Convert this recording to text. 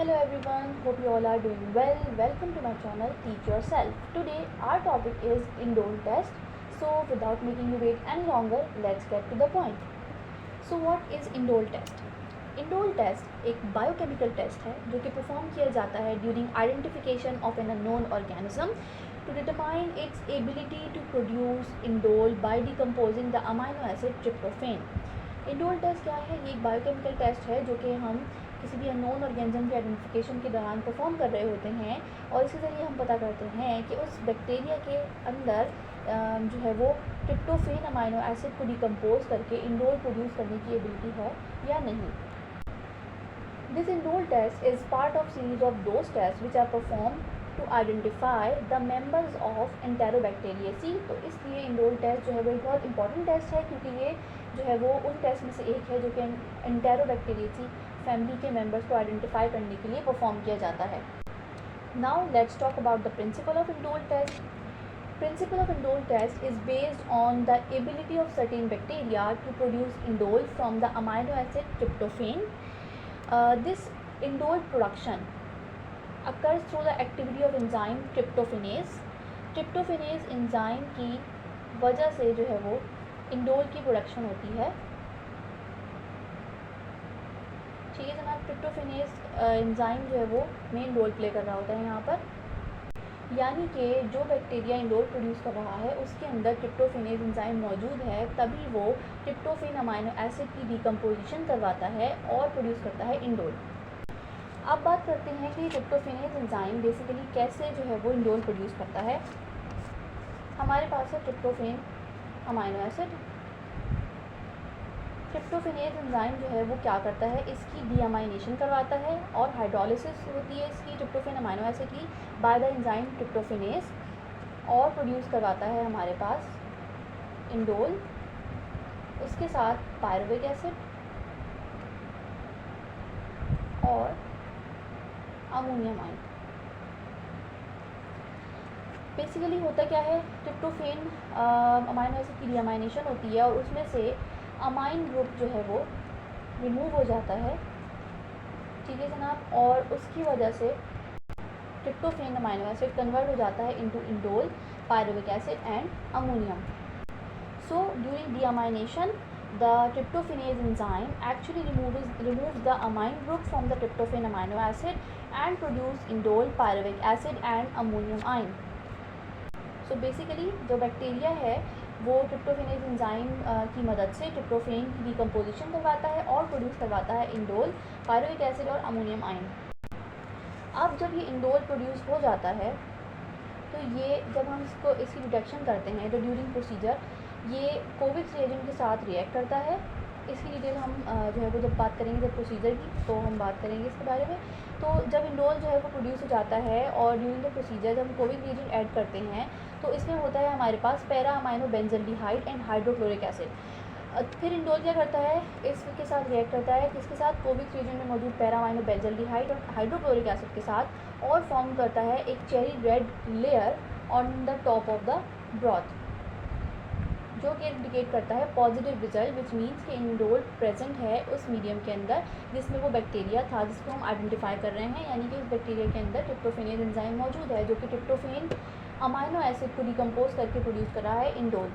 Hello everyone, hope you all are doing well. Welcome to my channel Teach Yourself. Today our topic is indole test. So without making you wait any longer, let's get to the point. So what is indole test? Indole test एक biochemical test है जो कि perform किया जाता है during identification of an unknown organism to determine its ability to produce indole by decomposing the amino acid tryptophan. Indole test क्या है? ये एक बायोकेमिकल टेस्ट है जो कि हम किसी भी अननोन ऑर्गेनिज्म के आइडेंटिफिकेशन के दौरान परफॉर्म कर रहे होते हैं और इसके ज़रिए हम पता करते हैं कि उस बैक्टीरिया के अंदर जो है वो ट्रिप्टोफेन अमाइनो एसिड को डिकम्पोज करके इंडोल प्रोड्यूस करने की एबिलिटी है या नहीं। This indole test is part of series of those tests which are performed to identify the members of Enterobacteriaceae। तो इसलिए इंडोल टेस्ट जो है वो एक बहुत इंपॉर्टेंट टेस्ट है क्योंकि ये जो है वो उन टेस्ट में से एक है जो कि Enterobacteriaceae फैमिली के मेंबर्स को आइडेंटिफाई करने के लिए परफॉर्म किया जाता है। Now let's talk about the principle of indole test. Principle of indole test is based on the ability of certain bacteria to produce indole from the amino acid tryptophan. This indole production occurs through the activity of enzyme tryptophanase. Tryptophanase enzyme की वजह से जो है वो indole की production होती है। ठीक है जनाब, ट्रिप्टोफेनेज एंजाइम जो है वो मेन रोल प्ले कर रहा होता है यहाँ पर, यानी कि जो बैक्टीरिया इंडोल प्रोड्यूस कर रहा है उसके अंदर ट्रिप्टोफेनेज एंजाइम मौजूद है, तभी वो ट्रिप्टोफेन अमाइनो एसिड की डिकम्पोजिशन करवाता है और प्रोड्यूस करता है इंडोल। अब बात करते हैं कि ट्रिप्टोफेनेज एंजाइम बेसिकली कैसे जो है वो इंडोल प्रोड्यूस करता है। हमारे पास है ट्रिप्टोफेन अमाइनो एसिड। ट्रिप्टोफेनेज एंजाइम जो है वो क्या करता है, इसकी डीअमाइनेशन करवाता है और हाइड्रोलिसिस होती है इसकी ट्रिप्टोफेन अमाइनो एसिड की बाय द एंजाइम ट्रिप्टोफेनेज और प्रोड्यूस करवाता है हमारे पास इंडोल, उसके साथ पायरुविक एसिड और अमोनियम आयन। बेसिकली होता क्या है, ट्रिप्टोफेन अमाइनो एसिड की डीअमाइनेशन होती है और उसमें से अमाइन ग्रुप जो है वो रिमूव हो जाता है। ठीक है जनाब, और उसकी वजह से ट्रिप्टोफेन अमाइनो एसिड कन्वर्ट हो जाता है into indole, pyruvic acid and ammonium. So during deamination the tryptophanase enzyme actually removes the amine group from the tryptophan amino acid and produce indole, pyruvic acid and ammonium ion. So basically जो bacteria है वो ट्रिप्टोफेनेज enzyme की मदद से tryptophan की decomposition करवाता है और प्रोड्यूस करवाता है इंडोल, पायरुविक एसिड और अमोनियम आयन। अब जब ये इंडोल प्रोड्यूस हो जाता है तो ये जब हम इसकी डिटेक्शन करते हैं तो ड्यूरिंग प्रोसीजर ये कोविक्स रिएजेंट के साथ रिएक्ट करता है। इसकी डिटेल हम जो है वो जब बात करेंगे जब प्रोसीजर की तो हम बात करेंगे इसके बारे में। तो जब इंडोल जो है वो प्रोड्यूस हो जाता है और ड्यूरिंग द प्रोसीजर जब हम कोविक रिएजेंट ऐड करते हैं तो इसमें होता है हमारे पास para amino benzaldehyde and hydrochloric acid. फिर इंडोल क्या करता है, इसके साथ रिएक्ट करता है किसके साथ, कोविक रिएजेंट में मौजूद पैरा अमाइनो बेंजल्डिहाइड और हाइड्रोक्लोरिक एसिड के साथ, और फॉर्म करता है एक cherry red layer on the top of the broth, जो कि इंडिकेट करता है पॉजिटिव रिजल्ट, विच मीन्स कि इंडोल प्रेजेंट है उस मीडियम के अंदर जिसमें वो बैक्टीरिया था जिसको हम आइडेंटिफाई कर रहे हैं, यानी कि उस बैक्टीरिया के अंदर ट्रिप्टोफेनेज एंजाइम मौजूद है जो कि ट्रिप्टोफेन अमाइनो एसिड को डिकम्पोज करके प्रोड्यूस कर रहा है इंडोल।